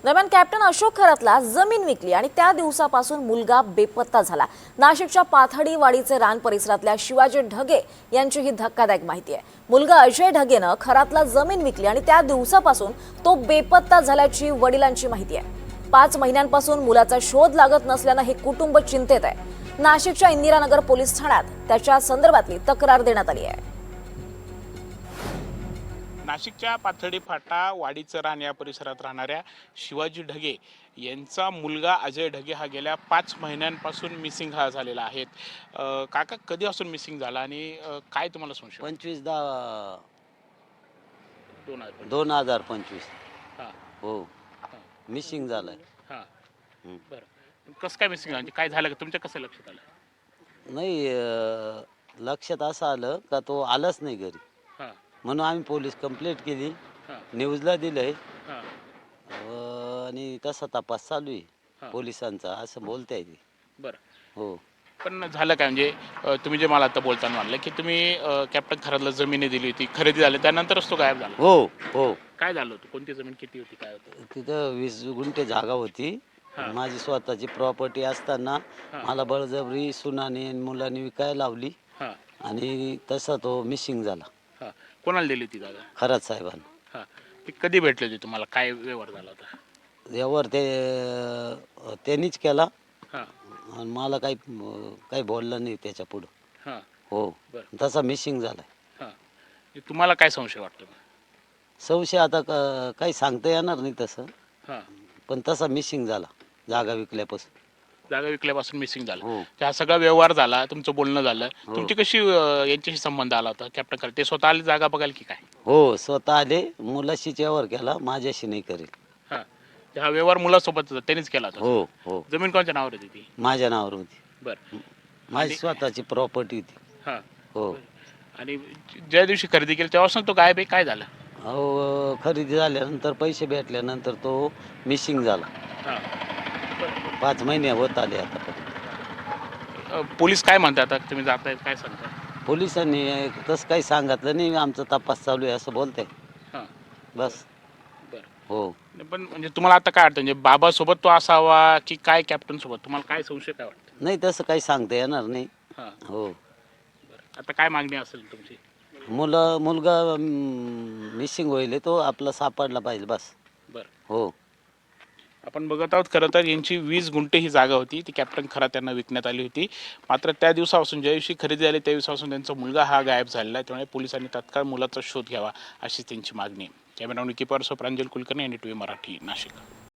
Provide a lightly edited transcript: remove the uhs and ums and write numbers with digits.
दरम्यान कॅप्टन अशोक खरातला जमीन विकली आणि त्या दिवसापासून मुलगा बेपत्ता झाला। नाशिकच्या पाथडीवाडीचे रान परिसरातल्या शिवाजी ढगे यांची ही धक्कादायक माहिती आहे। मुलगा अजय ढगेनं खरातला जमीन विकली आणि त्या दिवसापासून तो बेपत्ता झाल्याची वडिलांची माहिती आहे। 5 महिन्यांपासून मुलाचा शोध लागत नसल्यानं हे कुटुंब चिंतेत आहे। नाशिकच्या इंदिरानगर पोलीस ठाण्यात त्याच्या संदर्भातली तक्रार देण्यात आली आहे। नाशिकच्या पाथर्डी फाटा वाडीचं रान या परिसरात राहणाऱ्या शिवाजी ढगे यांचा मुलगा अजय ढगे हा गेल्या 5 महिन्यांपासून मिसिंग झालेला आहे। काका कधीपासून मिसिंग झाला आणि काय तुम्हाला संशय? 25/10/2025 हां हो मिसिंग झालाय। हां बरं, कसं काय मिसिंग म्हणजे काय झालं? तुमच्या कसं लक्षात आलं? नाही लक्षात असं आलं का तो आलाच नाही घरी, हां म्हणून आम्ही पोलीस कंप्लेंट केली, हां न्यूजला दिलंय हां आणि तसा तपास चालू आहे हां पोलिसांचा असं बोलताय ते। बरं, हो पण झालं काय म्हणजे तुम्ही जे मला आता बोलताना म्हणलं की तुम्ही कॅप्टन खरातला जमिनी दिली होती, खरेदी झाली, त्यानंतरच तो गायब झाला? हो हो काय झालं होतं? कोणती जमीन किती होती, काय होतं? तिथं 20 गुंठे जागा होती, हां. माझी स्वतःची प्रॉपर्टी असताना हां. मला बळजबरी सुनाने आणि मुलांनी विकायला लावली हां आणि तसा तो मिसिंग झाला। हां, कोणाला दिली ती जागा? खरात साहेबांना। हां, ती कधी भेटली होती तुम्हाला? काय व्यवहार झाला होता? यावर त्यांनीच केला हां आणि मला काही बोललं नाही त्याच्या पुढं। हां हो बरं तसा मिसिंग झालाय। हां, तुम्हाला काय संशय वाटतो? संशय आता काही सांगता येणार नाही तसं, हां, पण तसा मिसिंग झाला जागा विकल्यापासून। जागा विकल्यापासून मिसिंग झाला, हो हा सगळा व्यवहार झाला, तुमचं बोलणं झालं, हो तुमची कशी यांच्याशी संबंध आला होता कॅप्टन खरात? ते स्वतः आले जागा बघायला की काय? हो स्वतः आले, मुलाशीच व्यवहार केला, माझ्याशी नाही करेल। हां, हा व्यवहार मुलासोबत त्यांनीच केला होता? हो हो जमीन कोणाच्या नावावर होती ती? माझ्या नावावर होती, बरं, माझी आणि स्वतःची प्रॉपर्टी होती। हां, हो आणि ज्या दिवशी खरेदी केली तेव्हापासून तो गायब आहे, काय झालं? अहो खरेदी झाल्यानंतर पैसे भेटल्यानंतर तो मिसिंग झाला। हां, 5 महिने होत आले आतापर्यंत। पोलीस काय म्हणतात आता? तुम्ही जातायत, काय सांगताय? पोलिसांनी तसं काही सांगितलं नाही, आमचा तपास चालू आहे असं बोलताय हां बस। बरं, हो पण म्हणजे तुम्हाला आता काय वाटतं, म्हणजे बाबासोबत तो असावा की काय कॅप्टन सोबत? तुम्हाला काय संशय, काय वाटतं? नाही तसं काही सांगता येणार नाही। हां हो बरं, आता काय मागणी असेल तुमची? मुलगा मिसिंग होईल, तो आपला सापडला पाहिजे बस। बरं, हो आपण बघत आहोत खरं तर यांची 20 गुंठे ही जागा होती, ती कॅप्टन खरात त्यांना विकण्यात आली होती। मात्र त्या दिवसापासून, ज्या दिवशी खरेदी झाली त्या दिवसापासून त्यांचा मुलगा हा गायब झालेला आहे, त्यामुळे पोलिसांनी तात्काळ मुलाचा शोध घ्यावा अशी त्यांची मागणी आहे। कॅमेरामॅन विकी पारसो, प्रांजल कुलकर्णी, NDTV मराठी, नाशिक।